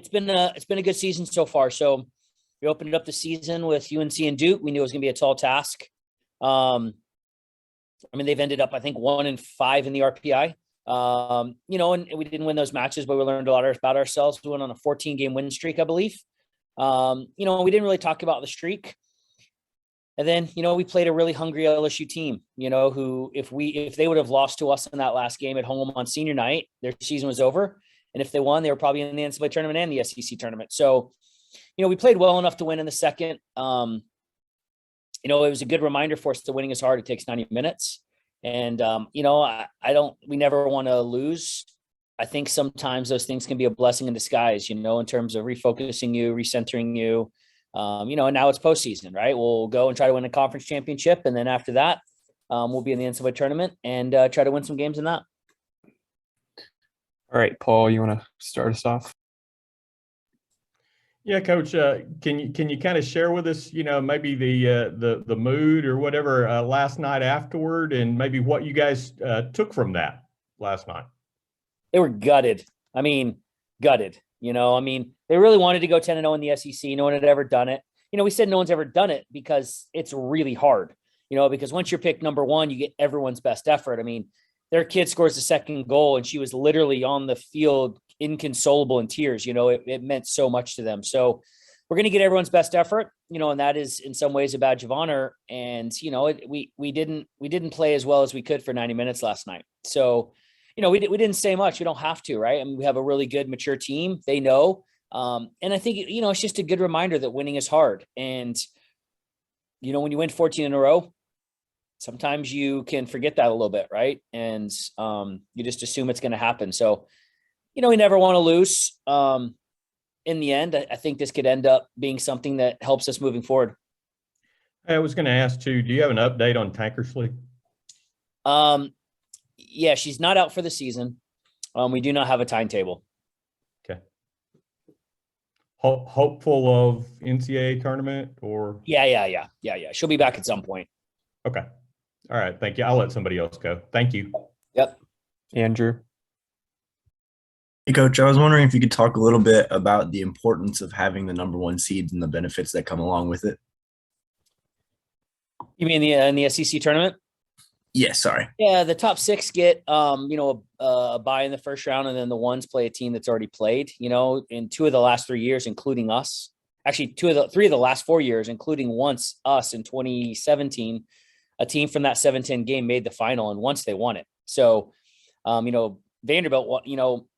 it's been a good season so far. So we opened up the season with UNC and Duke. We knew it was going to be a tall task. I mean, they've ended up, I think, 1-5 in the RPI. And we didn't win those matches, but we learned a lot about ourselves. We went on a 14-game win streak, I believe. We didn't really talk about the streak. And then, we played a really hungry LSU team, who if they would have lost to us in that last game at home on senior night, their season was over. And if they won, they were probably in the NCAA tournament and the SEC tournament. So, we played well enough to win in the second. It was a good reminder for us that winning is hard. It takes 90 minutes. And, we never want to lose. I think sometimes those things can be a blessing in disguise, in terms of refocusing you, recentering you. And now it's postseason, right? We'll go and try to win a conference championship. And then after that, we'll be in the NCAA tournament and try to win some games in that. All right, Paul, you want to start us off? Yeah, Coach. Can you kind of share with us, maybe the mood or whatever last night afterward, and maybe what you guys took from that last night? They were gutted. I mean, gutted. They really wanted to go 10-0 in the SEC. No one had ever done it. We said no one's ever done it because it's really hard. Because once you're picked number one, you get everyone's best effort. I mean, their kid scores the second goal, and she was literally on the field inconsolable in tears. It meant so much to them. So we're going to get everyone's best effort, and that is in some ways a badge of honor. And, we didn't play as well as we could for 90 minutes last night. So, we didn't say much. We don't have to, right? I mean, we have a really good, mature team. They know. And I think, it's just a good reminder that winning is hard. And, when you win 14 in a row, sometimes you can forget that a little bit, right? And you just assume it's going to happen. So, we never want to lose. In the end, I think this could end up being something that helps us moving forward. I was going to ask too, do you have an update on Tankersley? Yeah, she's not out for the season. We do not have a timetable. Okay. Hopeful of NCAA tournament or? Yeah. She'll be back at some point. Okay. All right. Thank you. I'll let somebody else go. Thank you. Yep. Andrew. Hey, Coach, I was wondering if you could talk a little bit about the importance of having the number one seeds and the benefits that come along with it. You mean in the SEC tournament? Yeah, sorry. Yeah, the top six get, a bye in the first round, and then the ones play a team that's already played, in 2 of the last 3 years, including us. Actually, 3 of the last 4 years, including once us in 2017, a team from that 7-10 game made the final, and once they won it. So, Vanderbilt,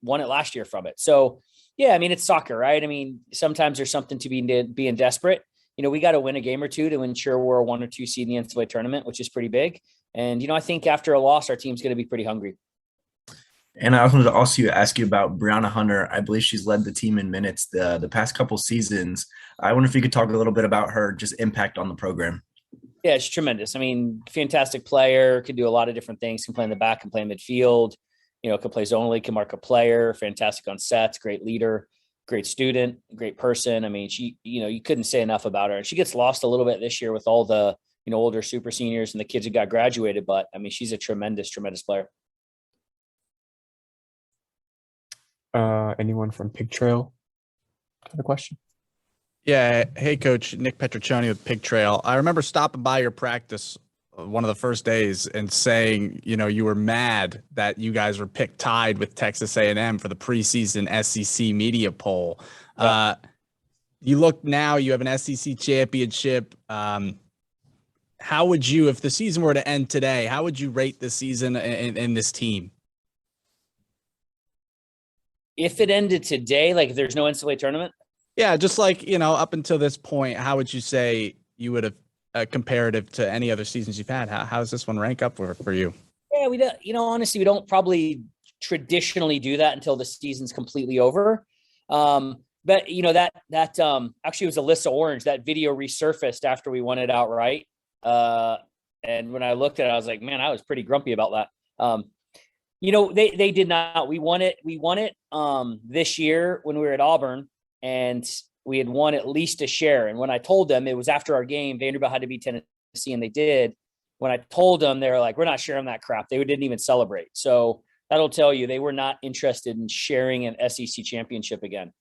won it last year from it. So, yeah, I mean, it's soccer, right? I mean, sometimes there's something to being desperate. We got to win a game or two to ensure we're a 1 or 2 seed in the NCAA tournament, which is pretty big. And, I think after a loss, our team's going to be pretty hungry. And I also wanted to also ask you about Brianna Hunter. I believe she's led the team in minutes the past couple seasons. I wonder if you could talk a little bit about her just impact on the program. Yeah, it's tremendous. I mean, fantastic player, could do a lot of different things, can play in the back, can play in midfield, can play zonally, can mark a player, fantastic on sets, great leader, great student, great person. I mean, she, you couldn't say enough about her. And she gets lost a little bit this year with all the, older super seniors and the kids who got graduated. But I mean, she's a tremendous, tremendous player. Anyone from Pig Trail got a question? Yeah. Hey, Coach. Nick Petriccioni with Pig Trail. I remember stopping by your practice one of the first days and saying, you were mad that you guys were picked tied with Texas A&M for the preseason SEC media poll. Yeah. You look now, you have an SEC championship. How would you, if the season were to end today, how would you rate the season in this team? If it ended today, like if there's no NCAA tournament? Yeah, just like, up until this point, how would you say you would have comparative to any other seasons you've had? How does this one rank up for you? Yeah, we don't, honestly, we don't probably traditionally do that until the season's completely over. But that actually was Alyssa Orange. That video resurfaced after we won it outright. And when I looked at it, I was like, man, I was pretty grumpy about that. They did not. We won it this year when we were at Auburn, and we had won at least a share. And when I told them, it was after our game, Vanderbilt had to beat Tennessee, and they did. When I told them, they were like, we're not sharing that crap. They didn't even celebrate. So that'll tell you they were not interested in sharing an SEC championship again.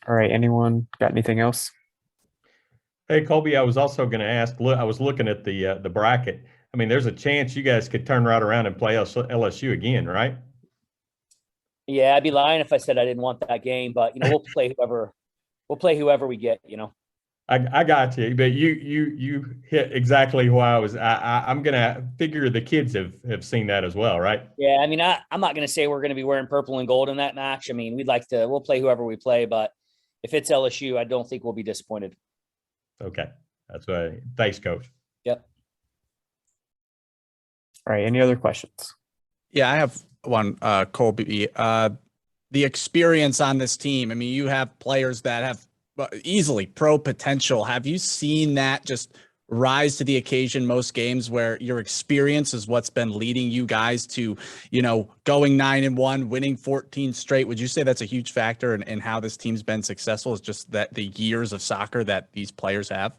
All right. Anyone got anything else? Hey, Colby, I was also going to ask, look, I was looking at the bracket. I mean, there's a chance you guys could turn right around and play LSU again, right? Yeah, I'd be lying if I said I didn't want that game, but we'll play whoever we get, I got you, but you hit exactly who I'm gonna figure the kids have seen that as well, right? Yeah, I mean, I'm not going to say we're going to be wearing purple and gold in that match. I mean, we'll play whoever we play, but if it's LSU, I don't think we'll be disappointed. Okay, that's why. Thanks, Coach. Yep. All right. Any other questions? Yeah, I have one, Colby. The experience on this team. I mean, you have players that have easily pro potential. Have you seen that just rise to the occasion most games where your experience is what's been leading you guys to, going 9-1, winning 14 straight? Would you say that's a huge factor in how this team's been successful, is just that the years of soccer that these players have?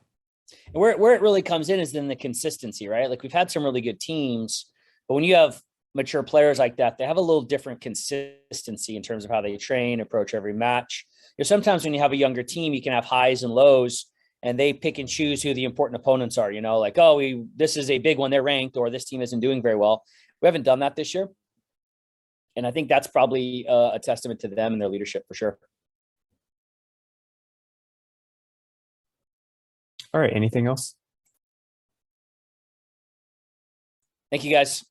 Where it really comes in is in the consistency, right? Like, we've had some really good teams, but when you have mature players like that, they have a little different consistency in terms of how they train, approach every match. Sometimes when you have a younger team, you can have highs and lows, and they pick and choose who the important opponents are. Like, oh, this is a big one, they're ranked, or this team isn't doing very well. We haven't done that this year, and I think that's probably a testament to them and their leadership for sure. All right. Anything else? Thank you, guys.